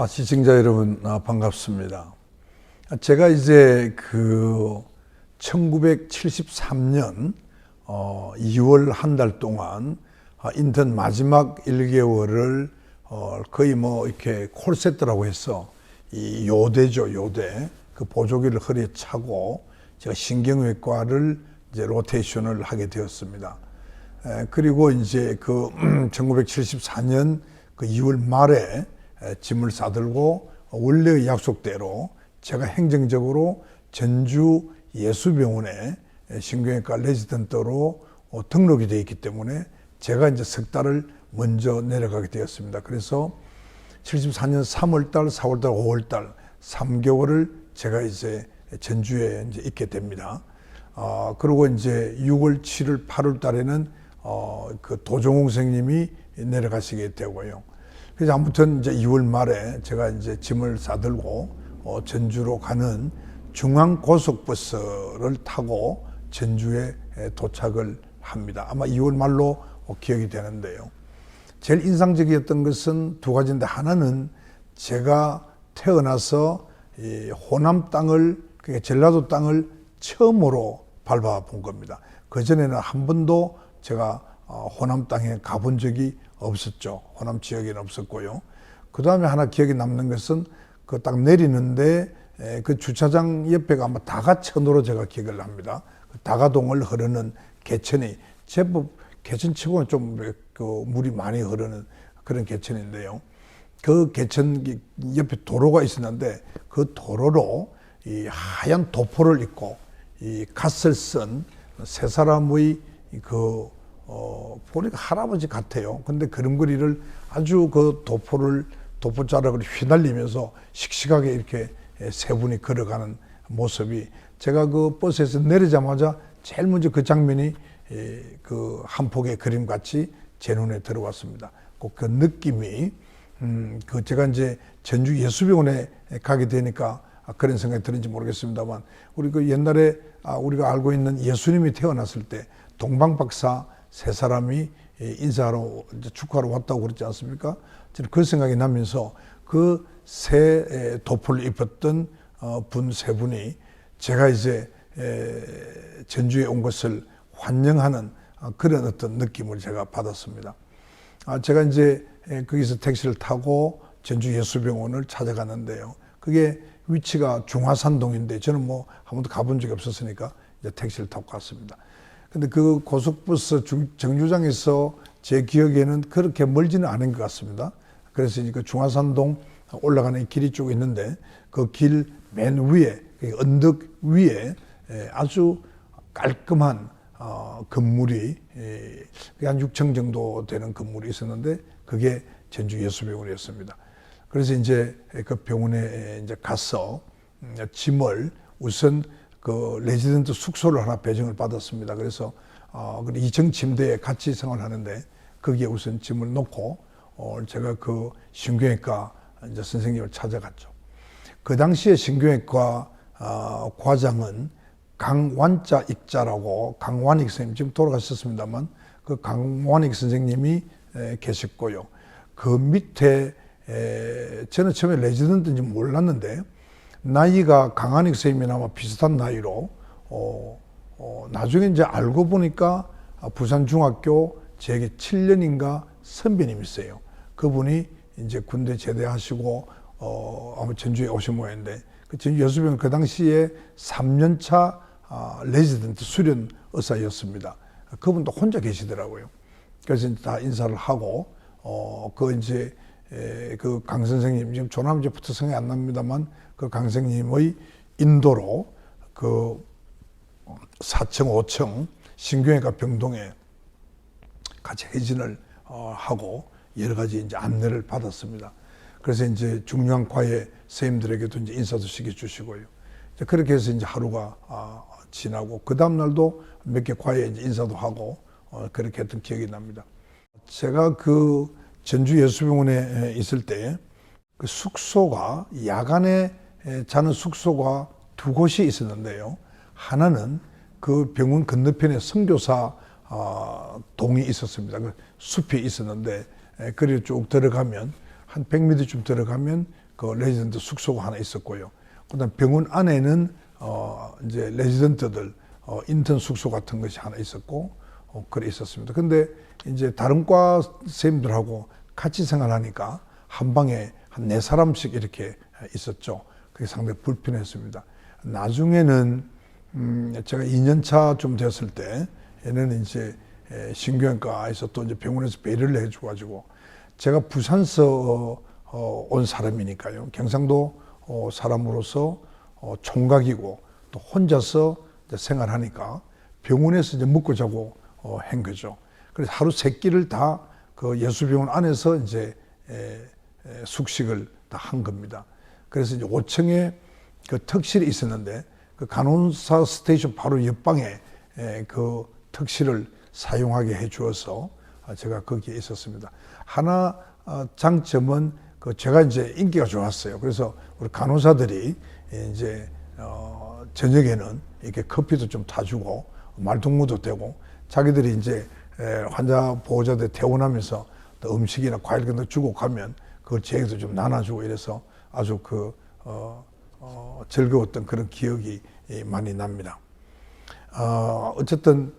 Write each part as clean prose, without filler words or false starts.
시청자 여러분, 반갑습니다. 제가 이제 1973년 2월 한 달 동안 인턴 마지막 1개월을 거의 이렇게 콜세트라고 해서 이 요대죠, 요대. 그 보조기를 허리에 차고 제가 신경외과를 이제 로테이션을 하게 되었습니다. 그리고 이제 1974년 2월 말에 짐을 싸들고 원래의 약속대로 제가 행정적으로 전주 예수병원에 신경외과 레지던트로 등록이 되어 있기 때문에 제가 이제 석 달을 먼저 내려가게 되었습니다. 그래서 74년 3월달, 4월달, 5월달 3개월을 제가 이제 전주에 이제 있게 됩니다. 그리고 이제 6월, 7월, 8월 달에는 그 도종홍 선생님이 내려가시게 되고요. 그래서 아무튼 이제 2월 말에 제가 이제 짐을 싸들고 전주로 가는 중앙고속버스를 타고 전주에 도착을 합니다. 아마 2월 말로 기억이 되는데요. 제일 인상적이었던 것은 두 가지인데, 하나는 제가 태어나서 이 호남 땅을, 그러니까 전라도 땅을 처음으로 밟아본 겁니다. 그전에는 한 번도 제가 호남 땅에 가본 적이 없었죠. 호남 지역에는 없었고요. 그 다음에 하나 기억에 남는 것은 그 딱 내리는데 그 주차장 옆에가 아마 다가천으로 제가 기억을 합니다. 다가동을 흐르는 개천이 제법 개천치고는 좀 그 물이 많이 흐르는 그런 개천인데요. 그 개천 옆에 도로가 있었는데 그 도로로 이 하얀 도포를 입고 이 갓을 쓴 세 사람의 보니까 할아버지 같아요. 근데 걸음걸이를 아주 그 도포자락을 휘날리면서 씩씩하게 이렇게 세 분이 걸어가는 모습이, 제가 그 버스에서 내리자마자 제일 먼저 그 장면이 그 한 폭의 그림 같이 제 눈에 들어왔습니다. 꼭 그 느낌이, 제가 이제 전주 예수병원에 가게 되니까 그런 생각이 드는지 모르겠습니다만, 우리 그 옛날에 우리가 알고 있는 예수님이 태어났을 때 동방박사 세 사람이 인사하러, 축하하러 왔다고 그랬지 않습니까? 저는 그 생각이 나면서 그 새 도포를 입었던 분 세 분이 제가 이제 전주에 온 것을 환영하는 그런 어떤 느낌을 제가 받았습니다. 제가 이제 거기서 택시를 타고 전주 예수병원을 찾아갔는데요. 그게 위치가 중화산동인데 저는 한 번도 가본 적이 없었으니까 이제 택시를 타고 갔습니다. 근데 그 고속버스 정류장에서 제 기억에는 그렇게 멀지는 않은 것 같습니다. 그래서 이제 그 중화산동 올라가는 길이 쭉 있는데 그 길 맨 위에, 언덕 위에 아주 깔끔한 건물이 한 6층 정도 되는 건물이 있었는데 그게 전주 예수병원이었습니다. 그래서 이제 그 병원에 이제 가서 짐을 우선 그 레지던트 숙소를 하나 배정을 받았습니다. 그래서 2층 침대에 같이 생활하는데 거기에 우선 짐을 놓고 제가 그 신경외과 이제 선생님을 찾아갔죠. 그 당시에 신경외과 과장은 강완자 익자라고, 강완익 선생님, 지금 돌아가셨습니다만 그 강완익 선생님이 계셨고요. 그 밑에 저는 처음에 레지던트인지 몰랐는데 나이가 강한익 선생님이나 아마 비슷한 나이로 나중에 이제 알고 보니까 부산중학교 제게 7년인가 선배님이세요. 그분이 이제 군대 제대하시고 아마 전주에 오신 모양인데, 그 전주 예수병원 그 당시에 3년차 레지던트 수련 의사였습니다. 그분도 혼자 계시더라고요. 그래서 이제 다 인사를 하고 이제 그 강 선생님, 지금 조남제부터 생각이 안 납니다만 그 강 선생님의 인도로 그 4층, 5층 신경외과 병동에 같이 회진을 하고 여러 가지 이제 안내를 받았습니다. 그래서 이제 중요한 과외 선생님들에게도 이제 인사도 시켜주시고요. 그렇게 해서 이제 하루가 지나고 그 다음 날도 몇 개 과외 이제 인사도 하고 그렇게 했던 기억이 납니다. 제가 그 전주 예수병원에 있을 때 그 숙소가, 야간에 자는 숙소가 두 곳이 있었는데요. 하나는 그 병원 건너편에 선교사 동이 있었습니다. 그 숲이 있었는데, 그리고 쭉 들어가면 한 100m쯤 들어가면 그 레지던트 숙소가 하나 있었고요. 그다음 병원 안에는 이제 레지던트들 인턴 숙소 같은 것이 하나 있었고 그래 있었습니다. 근데 이제 다른 과 선생님들하고 같이 생활하니까 한 방에 한 4사람씩 이렇게 있었죠. 그게 상당히 불편했습니다. 나중에는 제가 2년차쯤 됐을 때 얘는 이제 신경외과에서 또 이제 병원에서 배려를 해줘가지고 제가 부산서 온 사람이니까요. 경상도 사람으로서 총각이고 또 혼자서 이제 생활하니까 병원에서 이제 먹고 자고 한 거죠. 그래서 하루 3끼를 다 그 예수병원 안에서 이제 숙식을 다 한 겁니다. 그래서 이제 5층에 그 턱실이 있었는데 그 간호사 스테이션 바로 옆방에 그 턱실을 사용하게 해 주어서 제가 거기에 있었습니다. 하나 장점은 그 제가 이제 인기가 좋았어요. 그래서 우리 간호사들이 이제 저녁에는 이렇게 커피도 좀 타주고 말동무도 되고 자기들이 이제 환자 보호자들 퇴원하면서 또 음식이나 과일 같은 거 주고 가면 그걸 저에게도 좀 나눠주고 이래서 아주 즐거웠던 그런 기억이 많이 납니다. 어쨌든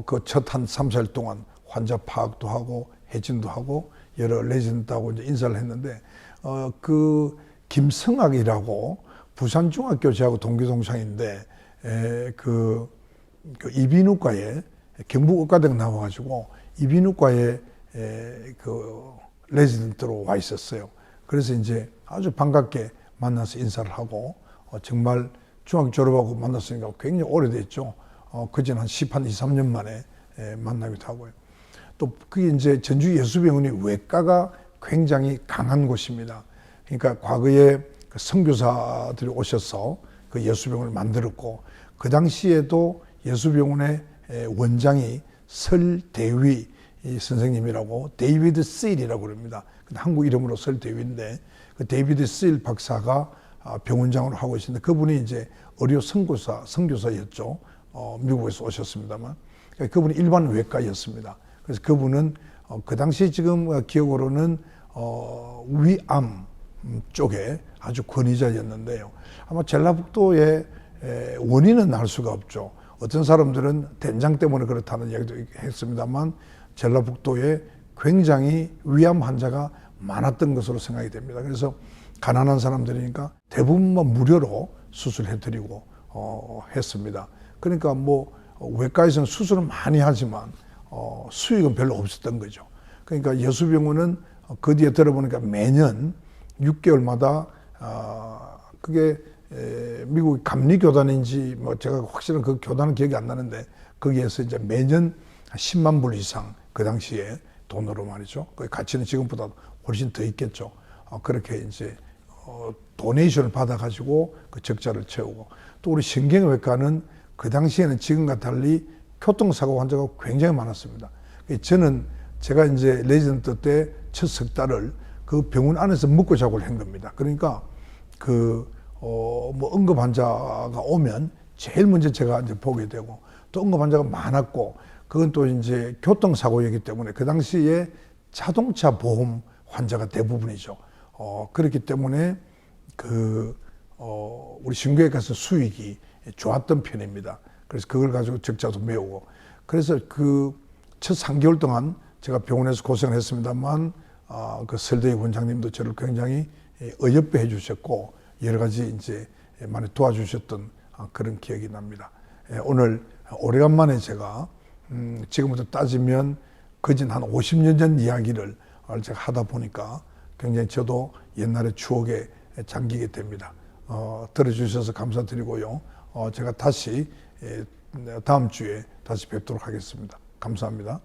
그 첫 한 3-4일 동안 환자 파악도 하고 회진도 하고 여러 레지던트하고 이제 인사를 했는데 그 김성학이라고 부산중학교 저하고 동기동창인데 그 이비인후과에 경북의과대학 나와가지고 이비인후과에 그 레지던트로 와 있었어요. 그래서 이제 아주 반갑게 만나서 인사를 하고 정말 중학교 졸업하고 만났으니까 굉장히 오래됐죠. 그전 한 2-3년 만에 만나기도 하고요. 또 그게 이제 전주 예수병원이 외과가 굉장히 강한 곳입니다. 그러니까 과거에 그 선교사들이 오셔서 그 예수병원을 만들었고 그 당시에도 예수병원의 원장이 설대위 선생님이라고 데이비드 세일이라고 그럽니다. 한국 이름으로 설대위인데 그 데이비드 세일 박사가 병원장으로 하고 계신데 그분이 이제 의료 선교사였죠. 미국에서 오셨습니다만 그분이 일반 외과였습니다. 그래서 그분은 그 당시 지금 기억으로는 위암 쪽에 아주 권위자였는데요. 아마 전라북도의 원인은 알 수가 없죠. 어떤 사람들은 된장 때문에 그렇다는 이야기도 했습니다만 전라북도에 굉장히 위암 환자가 많았던 것으로 생각이 됩니다. 그래서 가난한 사람들이니까 대부분 무료로 수술해드리고 했습니다. 그러니까 뭐 외과에서는 수술은 많이 하지만 수익은 별로 없었던 거죠. 그러니까 예수병원은 그 뒤에 들어보니까 매년 6개월마다 그게 미국 감리교단인지 뭐 제가 확실한 그 교단은 기억이 안 나는데 거기에서 이제 매년 10만 불 이상 그 당시에 돈으로 말이죠. 그 가치는 지금보다 훨씬 더 있겠죠. 그렇게 이제 도네이션을 받아가지고 그 적자를 채우고 또 우리 신경외과는 그 당시에는 지금과 달리 교통사고 환자가 굉장히 많았습니다. 저는 제가 이제 레지던트 때 첫 석 달을 그 병원 안에서 먹고 자고 한 겁니다. 그러니까 뭐 응급 환자가 오면 제일 먼저 제가 이제 보게 되고 또 응급 환자가 많았고 그건 또 이제 교통사고이기 때문에 그 당시에 자동차 보험 환자가 대부분이죠. 그렇기 때문에 우리 신경외과에서 수익이 좋았던 편입니다. 그래서 그걸 가지고 적자도 메우고 그래서 그 첫 3개월 동안 제가 병원에서 고생을 했습니다만 그 설대희 원장님도 저를 굉장히 어여삐 해주셨고 여러 가지 이제 많이 도와주셨던 그런 기억이 납니다. 오늘 오래간만에 제가 지금부터 따지면 거진 한 50년 전 이야기를 제가 하다 보니까 굉장히 저도 옛날의 추억에 잠기게 됩니다. 들어주셔서 감사드리고요. 제가 다시 다음 주에 다시 뵙도록 하겠습니다. 감사합니다.